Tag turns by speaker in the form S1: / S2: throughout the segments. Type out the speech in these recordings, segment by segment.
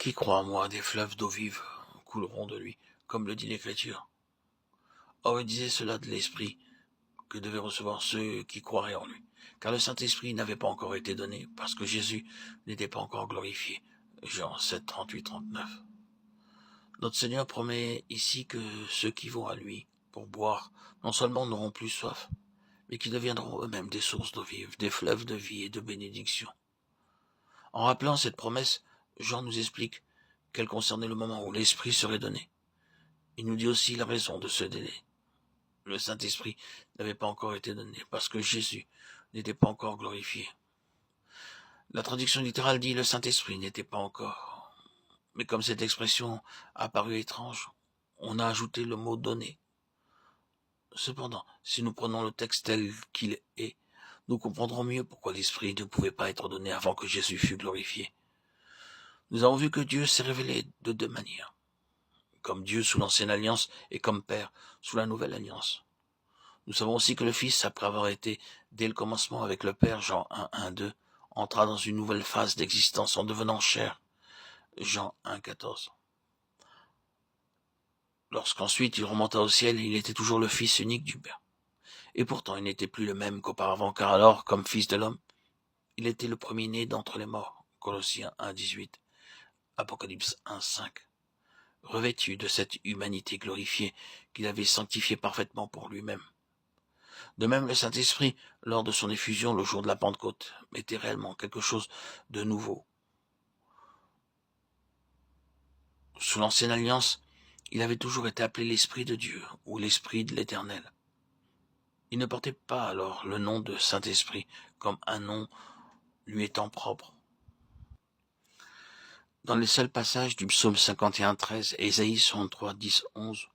S1: Qui croit en moi, des fleuves d'eau vive couleront de lui, comme le dit l'Écriture. Or il disait cela de l'Esprit que devaient recevoir ceux qui croiraient en lui, car le Saint-Esprit n'avait pas encore été donné, parce que Jésus n'était pas encore glorifié. Jean 7, 38, 39. Notre Seigneur promet ici que ceux qui vont à lui pour boire, non seulement n'auront plus soif, mais qui deviendront eux-mêmes des sources d'eau vive, des fleuves de vie et de bénédiction. En rappelant cette promesse, Jean nous explique qu'elle concernait le moment où l'Esprit serait donné. Il nous dit aussi la raison de ce délai. Le Saint-Esprit n'avait pas encore été donné parce que Jésus n'était pas encore glorifié. La traduction littérale dit le Saint-Esprit n'était pas encore. Mais comme cette expression a paru étrange, on a ajouté le mot donné. Cependant, si nous prenons le texte tel qu'il est, nous comprendrons mieux pourquoi l'Esprit ne pouvait pas être donné avant que Jésus fût glorifié. Nous avons vu que Dieu s'est révélé de deux manières, comme Dieu sous l'ancienne alliance et comme Père sous la nouvelle alliance. Nous savons aussi que le Fils, après avoir été dès le commencement avec le Père, Jean 1, 1, 2, entra dans une nouvelle phase d'existence en devenant chair, Jean 1, 14. Lorsqu'ensuite il remonta au ciel, il était toujours le Fils unique du Père. Et pourtant il n'était plus le même qu'auparavant, car alors, comme Fils de l'homme, il était le premier-né d'entre les morts, Colossiens 1, 18, Apocalypse 1, 5. Revêtu de cette humanité glorifiée qu'il avait sanctifiée parfaitement pour lui-même. De même, le Saint-Esprit, lors de son effusion le jour de la Pentecôte, était réellement quelque chose de nouveau. Sous l'ancienne alliance, il avait toujours été appelé l'Esprit de Dieu ou l'Esprit de l'Éternel. Il ne portait pas alors le nom de Saint-Esprit comme un nom lui étant propre. Dans les seuls passages du psaume 51, 13 et Ésaïe 63, 10, 11,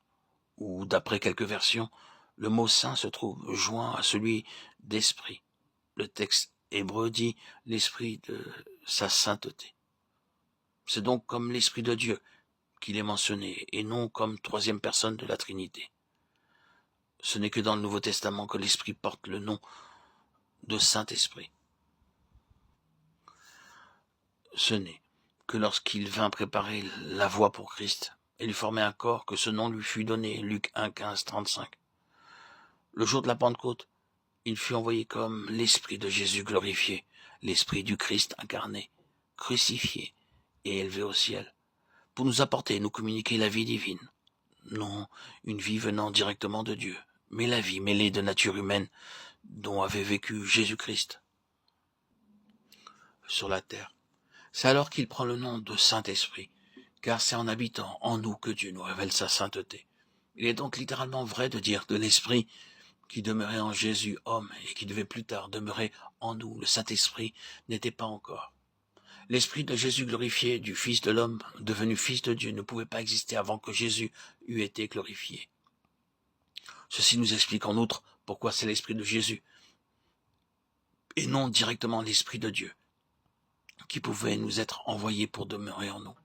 S1: où, d'après quelques versions, le mot saint se trouve joint à celui d'esprit. Le texte hébreu dit l'esprit de sa sainteté. C'est donc comme l'Esprit de Dieu qu'il est mentionné, et non comme troisième personne de la Trinité. Ce n'est que dans le Nouveau Testament que l'Esprit porte le nom de Saint-Esprit. Ce n'est que lorsqu'il vint préparer la voie pour Christ et lui former un corps que ce nom lui fut donné, Luc 1, 15, 35. Le jour de la Pentecôte, il fut envoyé comme l'Esprit de Jésus glorifié, l'Esprit du Christ incarné, crucifié et élevé au ciel, pour nous apporter et nous communiquer la vie divine. Non une vie venant directement de Dieu, mais la vie mêlée de nature humaine dont avait vécu Jésus-Christ sur la terre. C'est alors qu'il prend le nom de Saint-Esprit, car c'est en habitant en nous que Dieu nous révèle sa sainteté. Il est donc littéralement vrai de dire de l'Esprit qui demeurait en Jésus homme et qui devait plus tard demeurer en nous. Le Saint-Esprit n'était pas encore. L'Esprit de Jésus glorifié, du Fils de l'homme, devenu Fils de Dieu, ne pouvait pas exister avant que Jésus eût été glorifié. Ceci nous explique en outre pourquoi c'est l'Esprit de Jésus, et non directement l'Esprit de Dieu, qui pouvait nous être envoyé pour demeurer en nous.